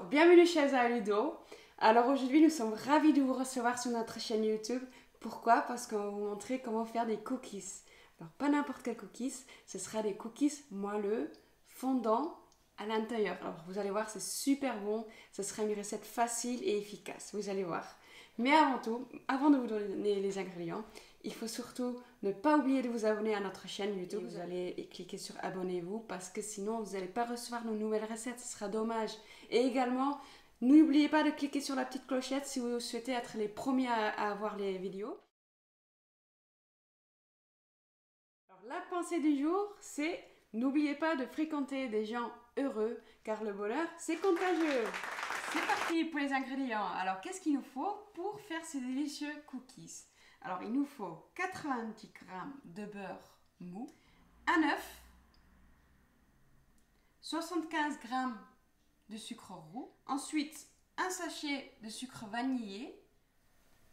Bonjour, bienvenue chez Aludo. Alors aujourd'hui nous sommes ravis de vous recevoir sur notre chaîne YouTube. Pourquoi? Parce qu'on va vous montrer comment faire des cookies. Alors pas n'importe quel cookies, ce sera des cookies moelleux, fondants à l'intérieur. Alors vous allez voir, c'est super bon, ce sera une recette facile et efficace, vous allez voir. Mais avant tout, avant de vous donner les ingrédients, il faut surtout ne pas oublier de vous abonner à notre chaîne YouTube. Vous allez cliquer sur abonnez-vous parce que sinon vous n'allez pas recevoir nos nouvelles recettes, ce sera dommage. Et également, n'oubliez pas de cliquer sur la petite clochette si vous souhaitez être les premiers à avoir les vidéos. Alors la pensée du jour, c'est n'oubliez pas de fréquenter des gens heureux car le bonheur c'est contagieux. C'est parti pour les ingrédients. Alors qu'est-ce qu'il nous faut pour faire ces délicieux cookies? Alors il nous faut 90 g de beurre mou, un œuf, 75 g de sucre roux, ensuite un sachet de sucre vanillé,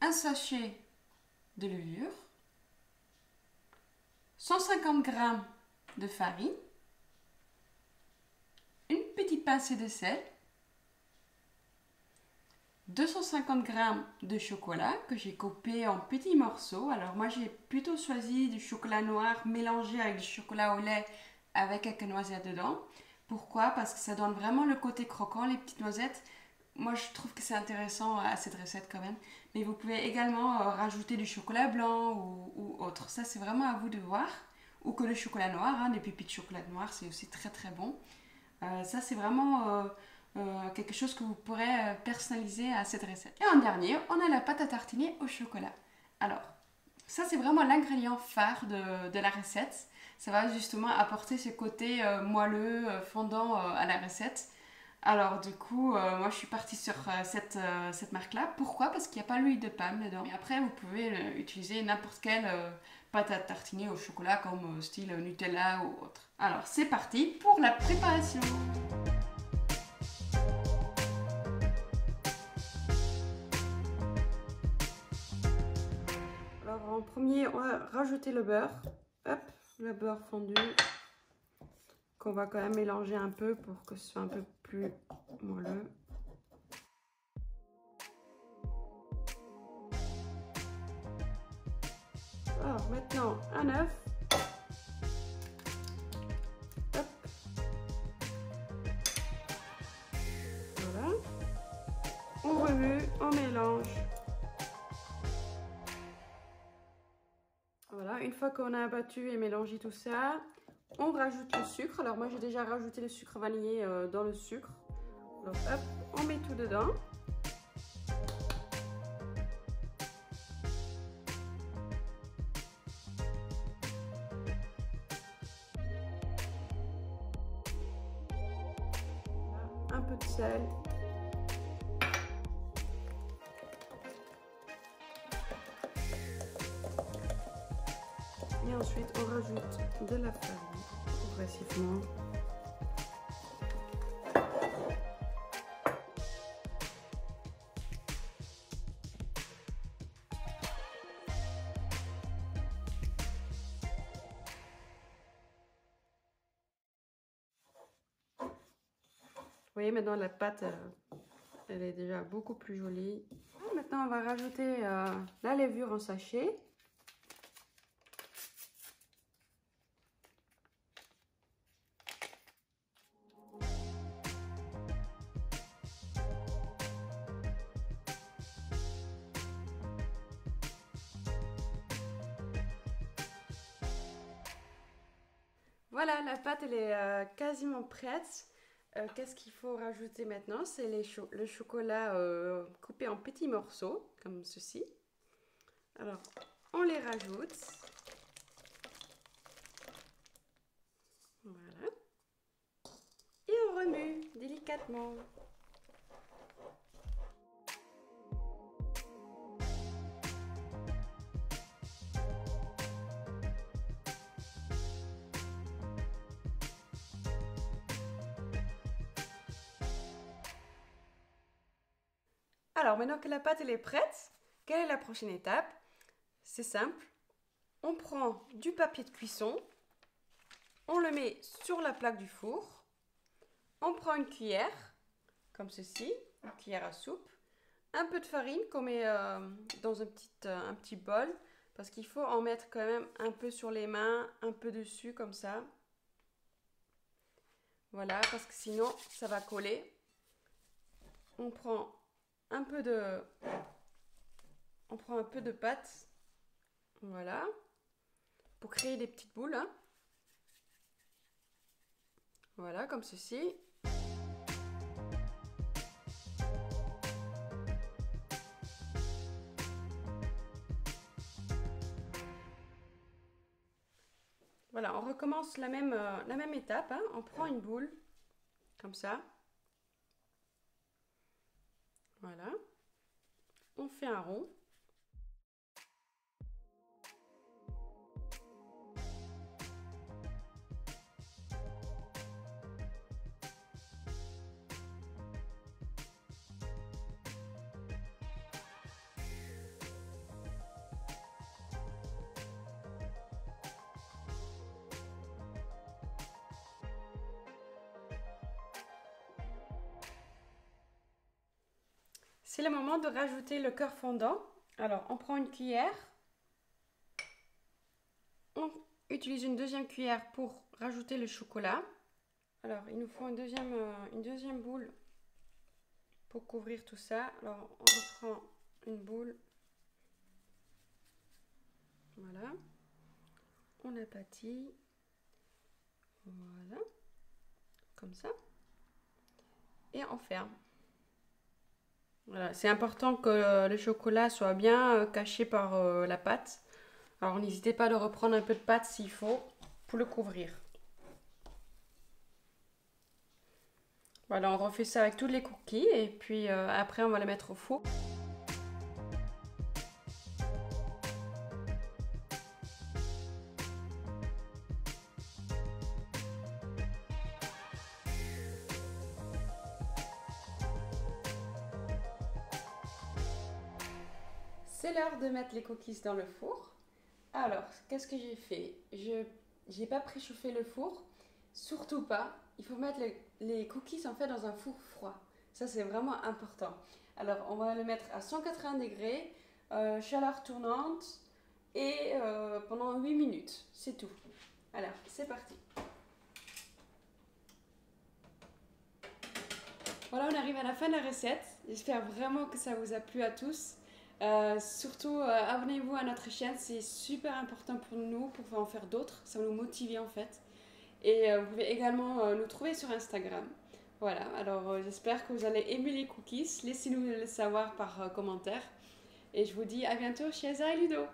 un sachet de levure, 150 g de farine, une petite pincée de sel, 250 g de chocolat que j'ai coupé en petits morceaux. Alors moi j'ai plutôt choisi du chocolat noir mélangé avec du chocolat au lait avec quelques noisettes dedans. Pourquoi? Parce que ça donne vraiment le côté croquant, les petites noisettes. Moi je trouve que c'est intéressant à cette recette quand même. Mais vous pouvez également rajouter du chocolat blanc ou autre. Ça c'est vraiment à vous de voir. Ou que le chocolat noir, hein, des pépites de chocolat noir, c'est aussi très très bon. Ça c'est vraiment quelque chose que vous pourrez personnaliser à cette recette. Et en dernier, on a la pâte à tartiner au chocolat. Alors, ça c'est vraiment l'ingrédient phare de la recette. Ça va justement apporter ce côté moelleux, fondant à la recette. Alors du coup, moi je suis partie sur cette marque-là. Pourquoi? Parce qu'il n'y a pas l'huile de palme dedans. Et après, vous pouvez utiliser n'importe quelle pâte à tartiner au chocolat comme style Nutella ou autre. Alors c'est parti pour la préparation. Alors en premier, on va rajouter le beurre. Hop, le beurre fondu. Qu'on va quand même mélanger un peu pour que ce soit un peu plus moelleux. Alors maintenant, un œuf. Hop. Voilà. On remue, on mélange. Voilà, une fois qu'on a abattu et mélangé tout ça, on rajoute le sucre. Alors moi j'ai déjà rajouté le sucre vanillé dans le sucre. Donc hop, on met tout dedans. Un peu de sel. Et ensuite on rajoute de la farine progressivement. Vous voyez maintenant la pâte, elle est déjà beaucoup plus jolie. Maintenant on va rajouter la levure en sachet. Voilà, la pâte elle est quasiment prête. Qu'est-ce qu'il faut rajouter maintenant? C'est le chocolat coupé en petits morceaux, comme ceci. Alors, on les rajoute. Voilà. Et on remue délicatement. Alors, maintenant que la pâte elle est prête, quelle est la prochaine étape? C'est simple. On prend du papier de cuisson, on le met sur la plaque du four, on prend une cuillère, comme ceci, une cuillère à soupe. Un peu de farine qu'on met dans un petit bol, parce qu'il faut en mettre quand même un peu sur les mains, un peu dessus comme ça. Voilà, parce que sinon ça va coller. On prend un peu de pâte, voilà, pour créer des petites boules, hein. Voilà, comme ceci. Voilà, on recommence la même étape, hein. On prend une boule, comme ça. Voilà. On fait un rond. C'est le moment de rajouter le cœur fondant. Alors, on prend une cuillère. On utilise une deuxième cuillère pour rajouter le chocolat. Alors, il nous faut une deuxième boule pour couvrir tout ça. Alors, on reprend une boule. Voilà. On aplatit. Voilà. Comme ça. Et on ferme. Voilà. C'est important que le chocolat soit bien caché par la pâte. Alors, n'hésitez pas à reprendre un peu de pâte s'il faut pour le couvrir. Voilà, on refait ça avec toutes les cookies et puis après on va les mettre au four. C'est l'heure de mettre les cookies dans le four. Alors, qu'est-ce que j'ai fait? Je n'ai pas préchauffé le four, surtout pas. Il faut mettre les cookies en fait dans un four froid. Ça, c'est vraiment important. Alors, on va le mettre à 180 degrés, chaleur tournante et pendant 8 minutes. C'est tout. Alors, c'est parti. Voilà, on arrive à la fin de la recette. J'espère vraiment que ça vous a plu à tous. Surtout, abonnez-vous à notre chaîne, c'est super important pour nous, pour en faire d'autres. Ça va nous motiver en fait. Et vous pouvez également nous trouver sur Instagram. Voilà, alors j'espère que vous allez aimer les cookies. Laissez-nous le savoir par commentaire. Et je vous dis à bientôt chez Eza et Ludo.